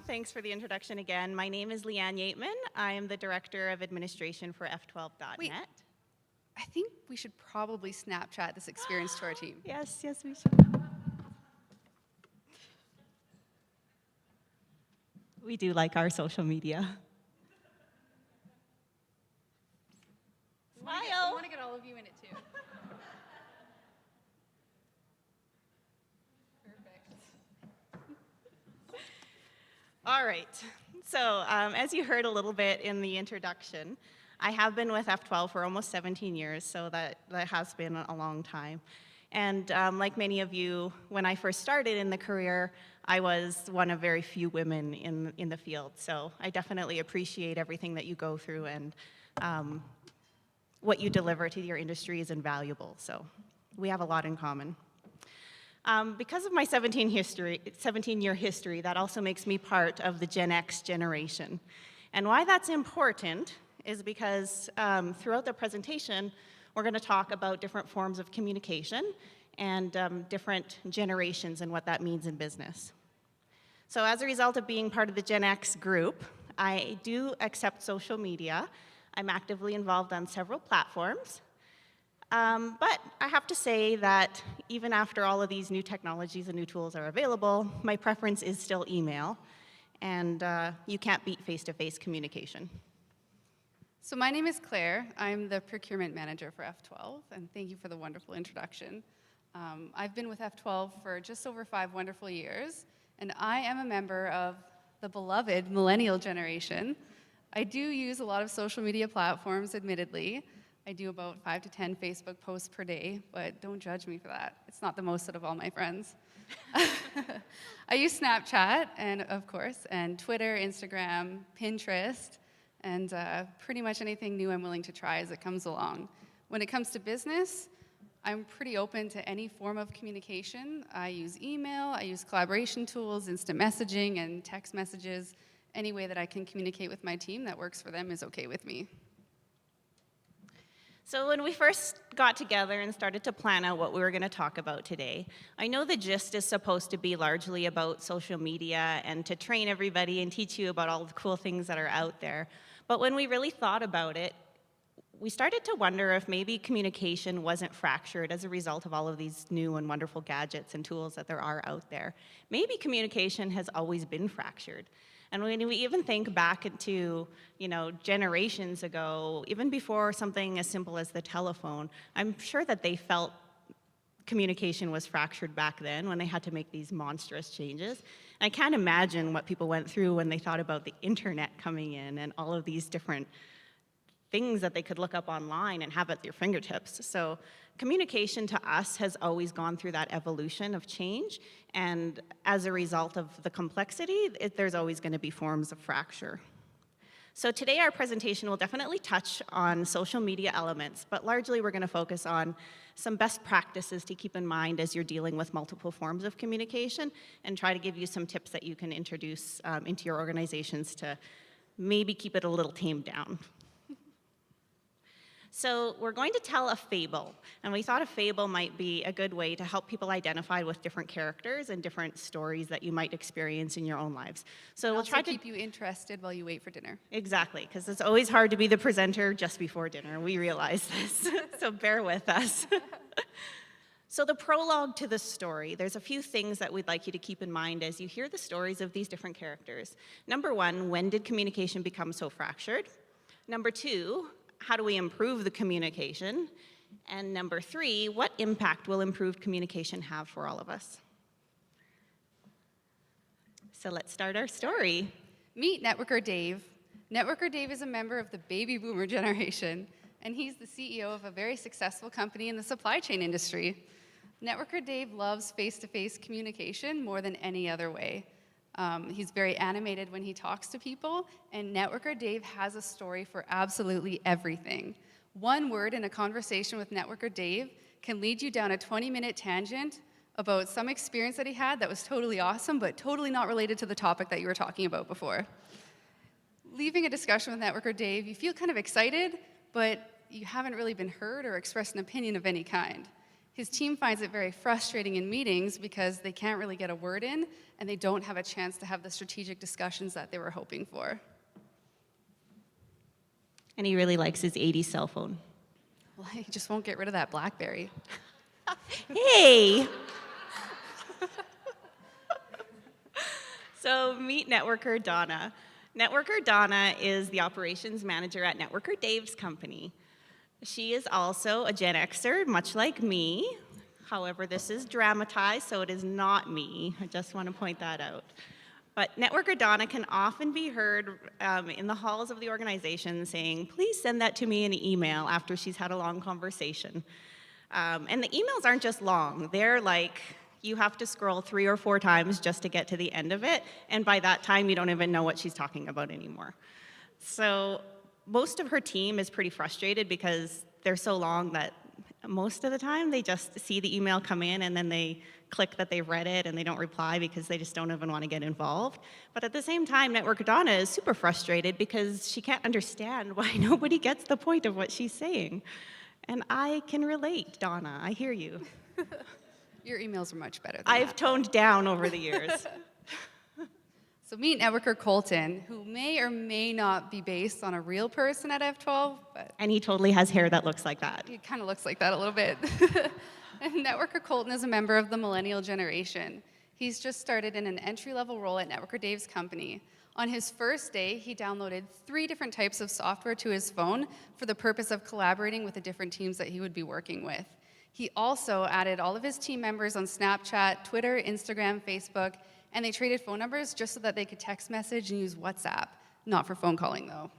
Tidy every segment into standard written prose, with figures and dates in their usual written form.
Thanks for the introduction again. My name is Leanne Yeatman. I am the Director of Administration for F12.net. Wait, I think we should probably Snapchat this experience to our team. Yes, we should. We do like our social media. Smile. I want to get all of you in it too. All right, so as you heard a little bit in the introduction, I have been with F12 for almost 17 years, so that has been a long time. And like many of you, when I first started in the career, I was one of very few women in the field, so I definitely appreciate everything that you go through, and what you deliver to your industry is invaluable, so we have a lot in common. Because of my 17-year history, that also makes me part of the Gen X generation. And why that's important is because throughout the presentation, we're going to talk about different forms of communication and different generations and what that means in business. So as a result of being part of the Gen X group, I do accept social media. I'm actively involved on several platforms. But I have to say that even after all of these new technologies and new tools are available, my preference is still email, and you can't beat face-to-face communication. So my name is Clare. I'm the procurement manager for F12, and thank you for the wonderful introduction. I've been with F12 for just over 5 wonderful years, and I am a member of the beloved millennial generation. I do use a lot of social media platforms, admittedly. I do about 5 to 10 Facebook posts per day, but don't judge me for that. It's not the most out of all my friends. I use Snapchat, and of course, and Twitter, Instagram, Pinterest, and pretty much anything new I'm willing to try as it comes along. When it comes to business, I'm pretty open to any form of communication. I use email, I use collaboration tools, instant messaging, and text messages. Any way that I can communicate with my team that works for them is okay with me. So when we first got together and started to plan out what we were going to talk about today, I know the gist is supposed to be largely about social media and to train everybody and teach you about all the cool things that are out there. But when we really thought about it, we started to wonder if maybe communication wasn't fractured as a result of all of these new and wonderful gadgets and tools that there are out there. Maybe communication has always been fractured. And when we even think back into, generations ago, even before something as simple as the telephone, I'm sure that they felt communication was fractured back then when they had to make these monstrous changes. And I can't imagine what people went through when they thought about the internet coming in and all of these different things that they could look up online and have at their fingertips. So communication to us has always gone through that evolution of change, and as a result of the complexity, there's always going to be forms of fracture. So today our presentation will definitely touch on social media elements, but largely we're going to focus on some best practices to keep in mind as you're dealing with multiple forms of communication, and try to give you some tips that you can introduce into your organizations to maybe keep it a little tamed down. So we're going to tell a fable, and we thought a fable might be a good way to help people identify with different characters and different stories that you might experience in your own lives. So we'll try to keep you interested while you wait for dinner. Exactly, because it's always hard to be the presenter just before dinner. We realize this, so bear with us. So the prologue to the story, there's a few things that we'd like you to keep in mind as you hear the stories of these different characters. Number 1, when did communication become so fractured? Number 2, how do we improve the communication? And number 3, what impact will improved communication have for all of us? So let's start our story. Meet Networker Dave. Networker Dave is a member of the baby boomer generation, and he's the CEO of a very successful company in the supply chain industry. Networker Dave loves face-to-face communication more than any other way. He's very animated when he talks to people, and Networker Dave has a story for absolutely everything. One word in a conversation with Networker Dave can lead you down a 20-minute tangent about some experience that he had that was totally awesome, but totally not related to the topic that you were talking about before. Leaving a discussion with Networker Dave, you feel kind of excited, but you haven't really been heard or expressed an opinion of any kind. His team finds it very frustrating in meetings because they can't really get a word in and they don't have a chance to have the strategic discussions that they were hoping for. And he really likes his 80s cell phone. Well, he just won't get rid of that BlackBerry. Hey! So meet networker Donna. Networker Donna is the operations manager at Networker Dave's company. She is also a Gen Xer, much like me. However, this is dramatized, so it is not me. I just want to point that out. But Networker Donna can often be heard in the halls of the organization saying, please send that to me in an email after she's had a long conversation. And the emails aren't just long. They're like, you have to scroll 3 or 4 times just to get to the end of it, and by that time, you don't even know what she's talking about anymore. So most of her team is pretty frustrated because they're so long that most of the time they just see the email come in and then they click that they've read it and they don't reply because they just don't even want to get involved. But at the same time, Networker Donna is super frustrated because she can't understand why nobody gets the point of what she's saying. And I can relate, Donna. I hear you. Your emails are much better than I've that. toned down over the years. So meet networker Colton, who may or may not be based on a real person at F12, but And he totally has hair that looks like that. he kind of looks like that a little bit. And networker Colton is a member of the millennial generation. He's just started in an entry-level role at Networker Dave's company. On his first day, he downloaded 3 different types of software to his phone for the purpose of collaborating with the different teams that he would be working with. He also added all of his team members on Snapchat, Twitter, Instagram, Facebook, and they traded phone numbers just so that they could text message and use WhatsApp. Not for phone calling, though.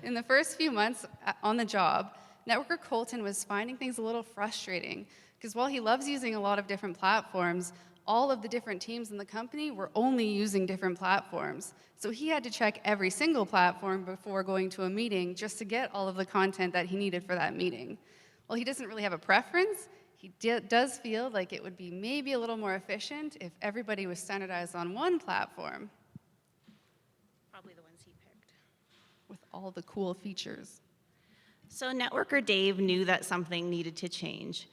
In the first few months on the job, networker Colton was finding things a little frustrating because while he loves using a lot of different platforms, all of the different teams in the company were only using different platforms. So he had to check every single platform before going to a meeting just to get all of the content that he needed for that meeting. While he doesn't really have a preference, he does feel like it would be maybe a little more efficient if everybody was standardized on one platform. Probably the ones he picked. With all the cool features. So Networker Dave knew that something needed to change.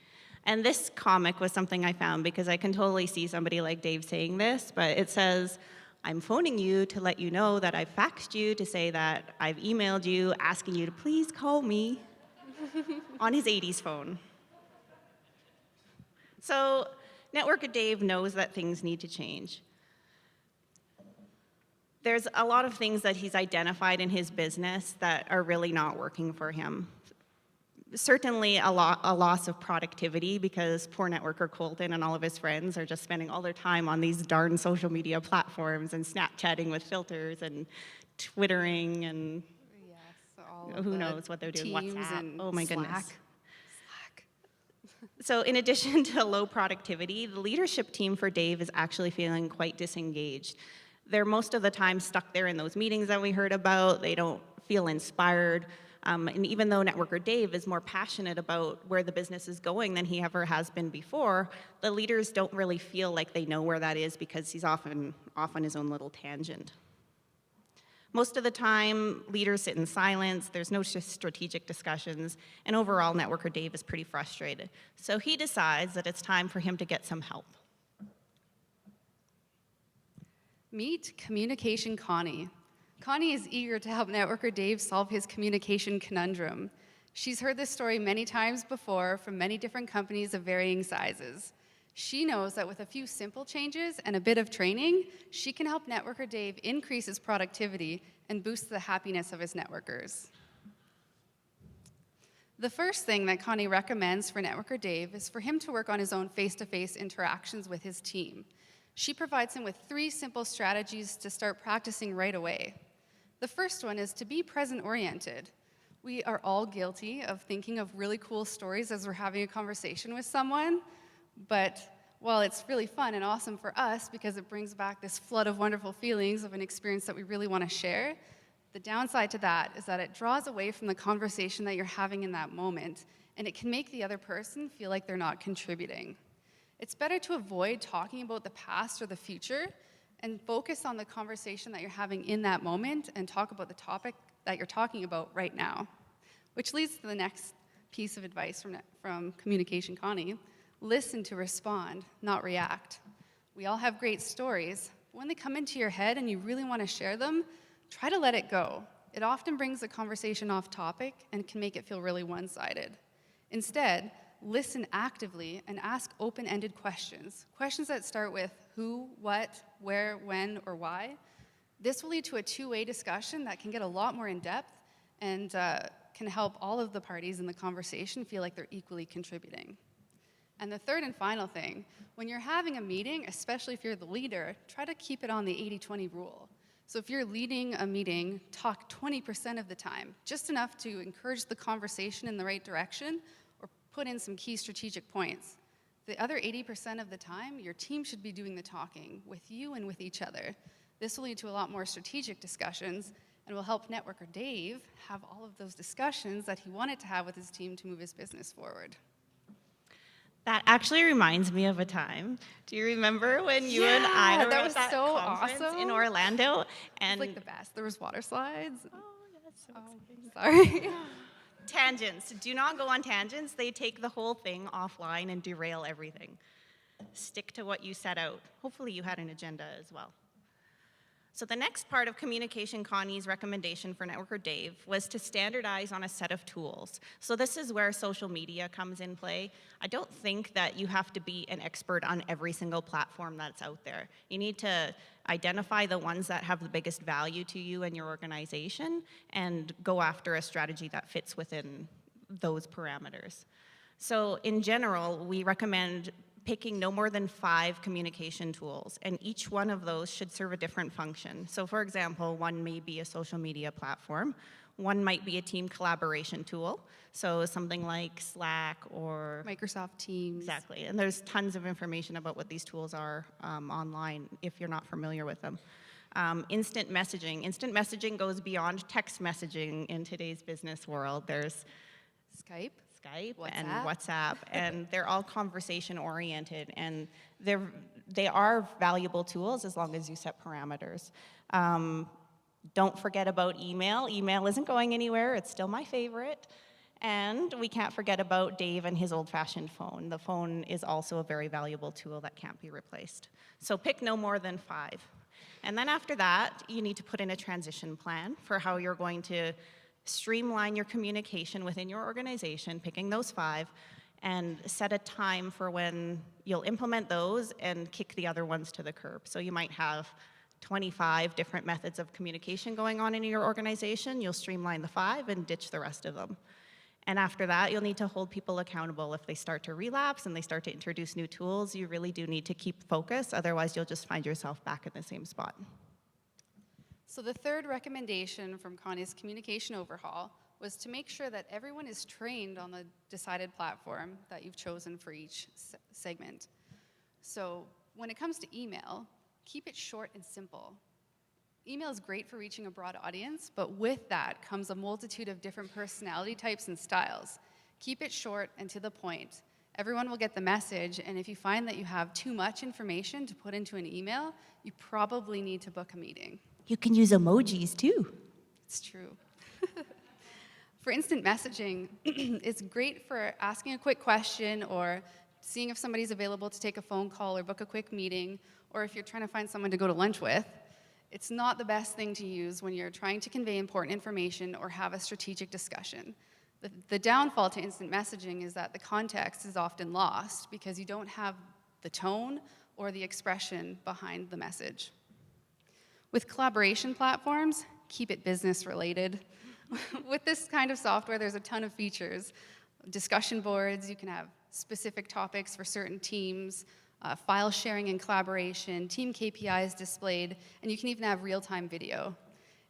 And this comic was something I found because I can totally see somebody like Dave saying this, but it says, I'm phoning you to let you know that I've faxed you to say that I've emailed you asking you to please call me on his 80s phone. So Networker Dave knows that things need to change. There's a lot of things that he's identified in his business that are really not working for him. Certainly a loss of productivity because poor networker Colton and all of his friends are just spending all their time on these darn social media platforms and Snapchatting with filters and Twittering and who knows what they're doing, WhatsApp. Oh my goodness. Slack. So in addition to low productivity, the leadership team for Dave is actually feeling quite disengaged. They're most of the time stuck there in those meetings that we heard about. They don't feel inspired. And even though Networker Dave is more passionate about where the business is going than he ever has been before, the leaders don't really feel like they know where that is because he's often off on his own little tangent. Most of the time, leaders sit in silence, there's no strategic discussions, and overall, Networker Dave is pretty frustrated. So he decides that it's time for him to get some help. Meet Communication Connie. Connie is eager to help networker Dave solve his communication conundrum. She's heard this story many times before from many different companies of varying sizes. She knows that with a few simple changes and a bit of training, she can help networker Dave increase his productivity and boost the happiness of his networkers. The first thing that Connie recommends for networker Dave is for him to work on his own face-to-face interactions with his team. She provides him with 3 simple strategies to start practicing right away. The first one is to be present-oriented. We are all guilty of thinking of really cool stories as we're having a conversation with someone, but while it's really fun and awesome for us because it brings back this flood of wonderful feelings of an experience that we really want to share, the downside to that is that it draws away from the conversation that you're having in that moment, and it can make the other person feel like they're not contributing. It's better to avoid talking about the past or the future and focus on the conversation that you're having in that moment and talk about the topic that you're talking about right now. Which leads to the next piece of advice from Communication Connie: listen to respond, not react. We all have great stories. When they come into your head and you really want to share them, try to let it go. It often brings the conversation off topic and can make it feel really one-sided. Instead, listen actively and ask open-ended questions. Questions that start with who, what, where, when, or why. This will lead to a two-way discussion that can get a lot more in-depth and can help all of the parties in the conversation feel like they're equally contributing. And the third and final thing, when you're having a meeting, especially if you're the leader, try to keep it on the 80-20 rule. So if you're leading a meeting, talk 20% of the time, just enough to encourage the conversation in the right direction or put in some key strategic points. The other 80% of the time, your team should be doing the talking with you and with each other. This will lead to a lot more strategic discussions and will help Networker Dave have all of those discussions that he wanted to have with his team to move his business forward. That actually reminds me of a time. Do you remember when you and I were at that so conference awesome. in Orlando? And like the best. There was water slides. Oh, that's so exciting. Sorry. Tangents. Do not go on tangents. They take the whole thing offline and derail everything. Stick to what you set out. Hopefully you had an agenda as well. So the next part of Communication Connie's recommendation for Networker Dave was to standardize on a set of tools. So this is where social media comes in play. I don't think that you have to be an expert on every single platform that's out there. You need to identify the ones that have the biggest value to you and your organization and go after a strategy that fits within those parameters. So in general, we recommend picking no more than 5 communication tools, and each one of those should serve a different function. So for example, one may be a social media platform, one might be a team collaboration tool, so something like Slack or Microsoft Teams. Exactly, and there's tons of information about what these tools are online if you're not familiar with them. Instant messaging. Instant messaging goes beyond text messaging in today's business world. There's Skype. And WhatsApp, and they're all conversation oriented, and they are valuable tools as long as you set parameters. Don't forget about email. Email isn't going anywhere. It's still my favorite. And we can't forget about Dave and his old-fashioned phone. The phone is also a very valuable tool that can't be replaced. So pick no more than 5. And then after that, you need to put in a transition plan for how you're going to streamline your communication within your organization, picking those 5, and set a time for when you'll implement those and kick the other ones to the curb. So you might have 25 different methods of communication going on in your organization. You'll streamline the 5 and ditch the rest of them. And after that, you'll need to hold people accountable. If they start to relapse and they start to introduce new tools, you really do need to keep focus. Otherwise, you'll just find yourself back in the same spot. So the third recommendation from Connie's communication overhaul was to make sure that everyone is trained on the decided platform that you've chosen for each segment. So when it comes to email, keep it short and simple. Email is great for reaching a broad audience, but with that comes a multitude of different personality types and styles. Keep it short and to the point. Everyone will get the message, and if you find that you have too much information to put into an email, you probably need to book a meeting. You can use emojis too. It's true. For instant messaging, it's great for asking a quick question or seeing if somebody's available to take a phone call or book a quick meeting, or if you're trying to find someone to go to lunch with. It's not the best thing to use when you're trying to convey important information or have a strategic discussion. The downfall to instant messaging is that the context is often lost because you don't have the tone or the expression behind the message. With collaboration platforms, keep it business related. With this kind of software, there's a ton of features. Discussion boards, you can have specific topics for certain teams, file sharing and collaboration, team KPIs displayed, and you can even have real-time video.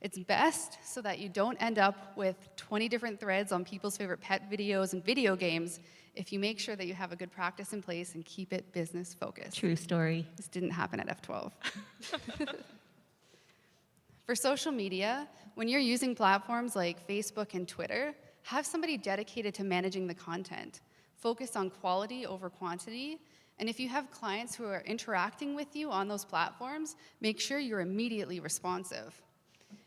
It's best so that you don't end up with 20 different threads on people's favorite pet videos and video games if you make sure that you have a good practice in place and keep it business focused. True story. This didn't happen at F12. For social media, when you're using platforms like Facebook and Twitter, have somebody dedicated to managing the content. Focus on quality over quantity, and if you have clients who are interacting with you on those platforms, make sure you're immediately responsive.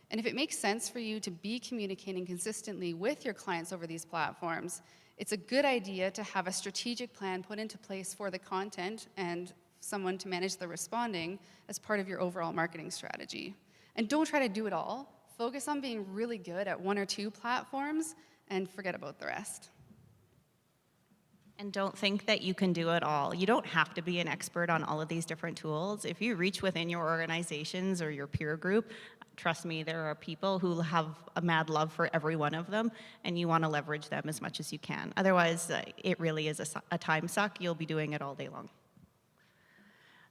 And if it makes sense for you to be communicating consistently with your clients over these platforms, It's a good idea to have a strategic plan put into place for the content and someone to manage the responding as part of your overall marketing strategy. And don't try to do it all. Focus on being really good at one or two platforms and forget about the rest. And don't think that you can do it all. You don't have to be an expert on all of these different tools. If you reach within your organizations or your peer group, trust me, there are people who have a mad love for every one of them, and you want to leverage them as much as you can. Otherwise, it really is a time suck. You'll be doing it all day long.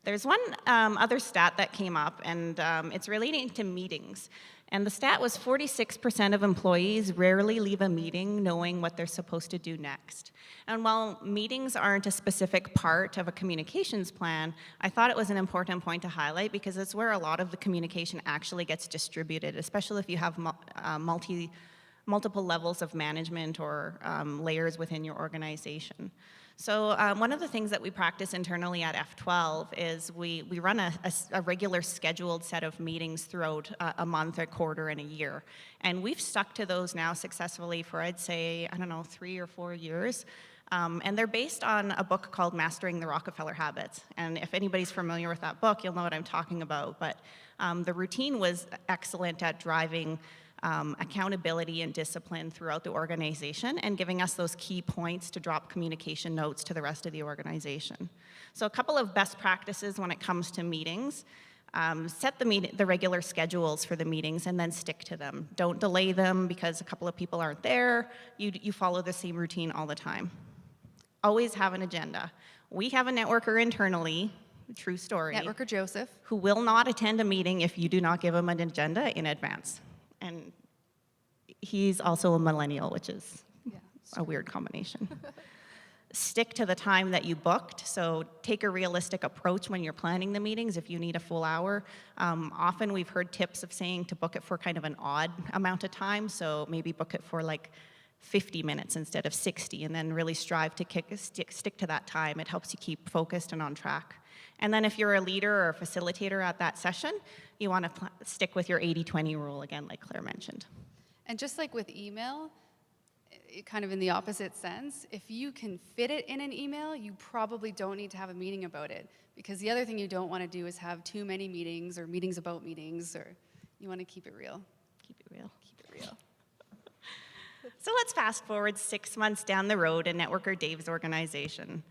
There's one other stat that came up, and it's relating to meetings. And the stat was 46% of employees rarely leave a meeting knowing what they're supposed to do next. And while meetings aren't a specific part of a communications plan, I thought it was an important point to highlight because it's where a lot of the communication actually gets distributed, especially if you have multiple levels of management or layers within your organization. So one of the things that we practice internally at F12 is we run a regular scheduled set of meetings throughout a month, a quarter, and a year. And we've stuck to those now successfully for, I'd say, 3 or 4 years. And they're based on a book called Mastering the Rockefeller Habits. And if anybody's familiar with that book, you'll know what I'm talking about. But the routine was excellent at driving accountability and discipline throughout the organization and giving us those key points to drop communication notes to the rest of the organization. So a couple of best practices when it comes to meetings. Set the regular schedules for the meetings and then stick to them. Don't delay them because a couple of people aren't there. You follow the same routine all the time. Always have an agenda. We have a networker internally, true story. Networker Joseph. Who will not attend a meeting if you do not give him an agenda in advance. And he's also a millennial, which is a weird combination. Stick to the time that you booked, so take a realistic approach when you're planning the meetings if you need a full hour. Often we've heard tips of saying to book it for kind of an odd amount of time, so maybe book it for like 50 minutes instead of 60, and then really strive to stick to that time. It helps you keep focused and on track. And then if you're a leader or a facilitator at that session, you want to stick with your 80-20 rule again, like Claire mentioned. And just like with email, kind of in the opposite sense, if you can fit it in an email, you probably don't need to have a meeting about it. Because the other thing you don't want to do is have too many meetings or meetings about meetings, or you want to keep it real. Keep it real. Keep it real. So let's fast forward 6 months down the road in Networker Dave's organization.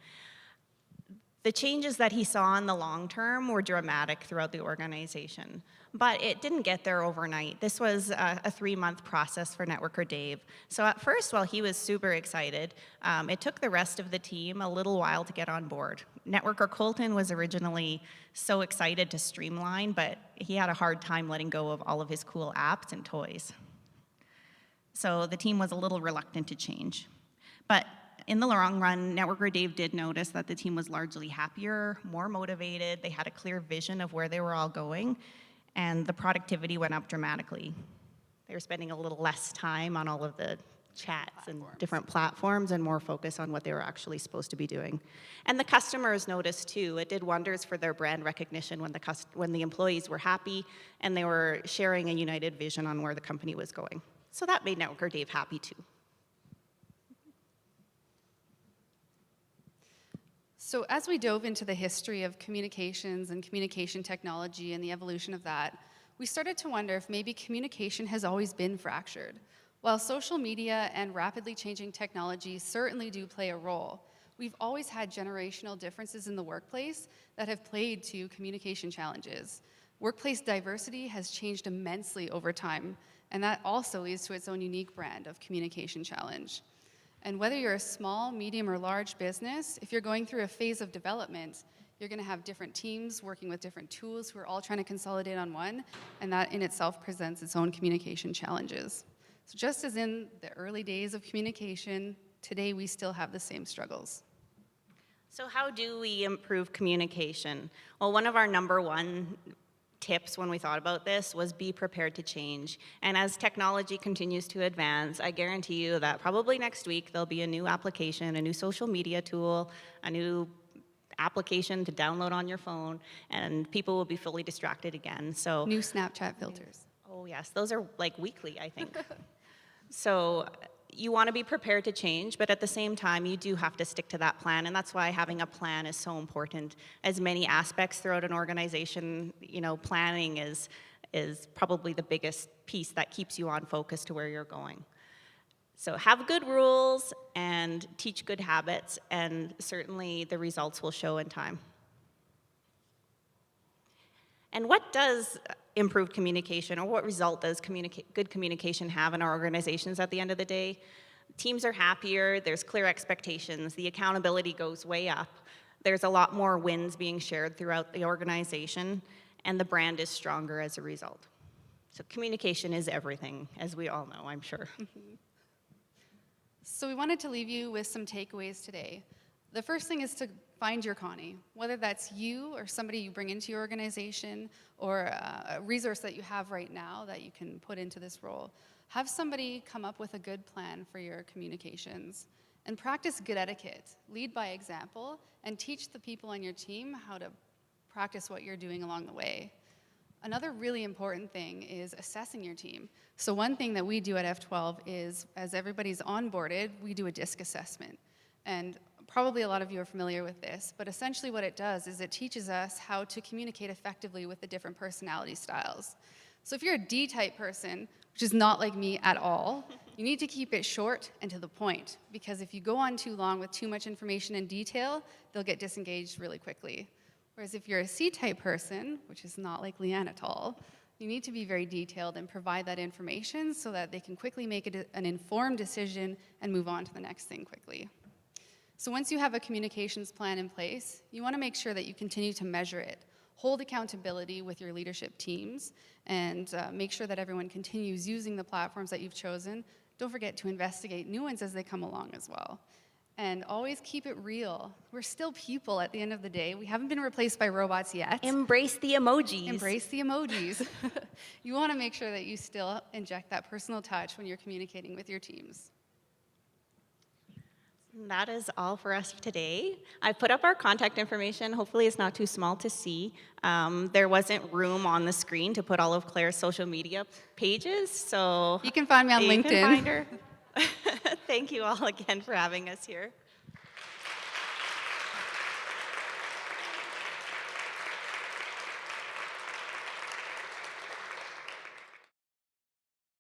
The changes that he saw in the long term were dramatic throughout the organization, but it didn't get there overnight. This was a 3-month process for Networker Dave. So at first, while he was super excited, it took the rest of the team a little while to get on board. Networker Colton was originally so excited to streamline, but he had a hard time letting go of all of his cool apps and toys. So the team was a little reluctant to change. But in the long run, Networker Dave did notice that the team was largely happier, more motivated, they had a clear vision of where they were all going, and the productivity went up dramatically. They were spending a little less time on all of the chats and different platforms and more focus on what they were actually supposed to be doing. And the customers noticed too. It did wonders for their brand recognition when the employees were happy and they were sharing a united vision on where the company was going. So that made Networker Dave happy too. So as we dove into the history of communications and communication technology and the evolution of that, we started to wonder if maybe communication has always been fractured. While social media and rapidly changing technology certainly do play a role, we've always had generational differences in the workplace that have played to communication challenges. Workplace diversity has changed immensely over time, and that also leads to its own unique brand of communication challenge. And whether you're a small, medium, or large business, if you're going through a phase of development, you're going to have different teams working with different tools who are all trying to consolidate on one, and that in itself presents its own communication challenges. So just as in the early days of communication, today we still have the same struggles. So how do we improve communication? Well, one of our number one tips when we thought about this was be prepared to change. And as technology continues to advance, I guarantee you that probably next week there'll be a new application, a new social media tool, a new application to download on your phone, and people will be fully distracted again. So New Snapchat filters. oh yes, those are like weekly, I think. So you want to be prepared to change, but at the same time, you do have to stick to that plan, and that's why having a plan is so important. As many aspects throughout an organization, planning is probably the biggest piece that keeps you on focus to where you're going. So have good rules and teach good habits, and certainly the results will show in time. And what does improved communication, or what result does good communication have in our organizations at the end of the day? Teams are happier, there's clear expectations, the accountability goes way up, there's a lot more wins being shared throughout the organization, and the brand is stronger as a result. So communication is everything, as we all know, I'm sure. So we wanted to leave you with some takeaways today. The first thing is to find your Connie, whether that's you or somebody you bring into your organization or a resource that you have right now that you can put into this role. Have somebody come up with a good plan for your communications and practice good etiquette. Lead by example and teach the people on your team how to practice what you're doing along the way. Another really important thing is assessing your team. So one thing that we do at F12 is, as everybody's onboarded, we do a DISC assessment. And probably a lot of you are familiar with this, but essentially what it does is it teaches us how to communicate effectively with the different personality styles. So if you're a D-type person, which is not like me at all, you need to keep it short and to the point, because if you go on too long with too much information and detail, they'll get disengaged really quickly. Whereas if you're a C-type person, which is not like Leanne at all, you need to be very detailed and provide that information so that they can quickly make an informed decision and move on to the next thing quickly. So once you have a communications plan in place, you want to make sure that you continue to measure it, hold accountability with your leadership teams, and make sure that everyone continues using the platforms that you've chosen. Don't forget to investigate new ones as they come along as well. And always keep it real. We're still people at the end of the day. We haven't been replaced by robots yet. Embrace the emojis. Embrace the emojis. You want to make sure that you still inject that personal touch when you're communicating with your teams. That is all for us today. I put up our contact information. Hopefully it's not too small to see. There wasn't room on the screen to put all of Claire's social media pages, so you can find me on LinkedIn. Can find her. Thank you all again for having us here.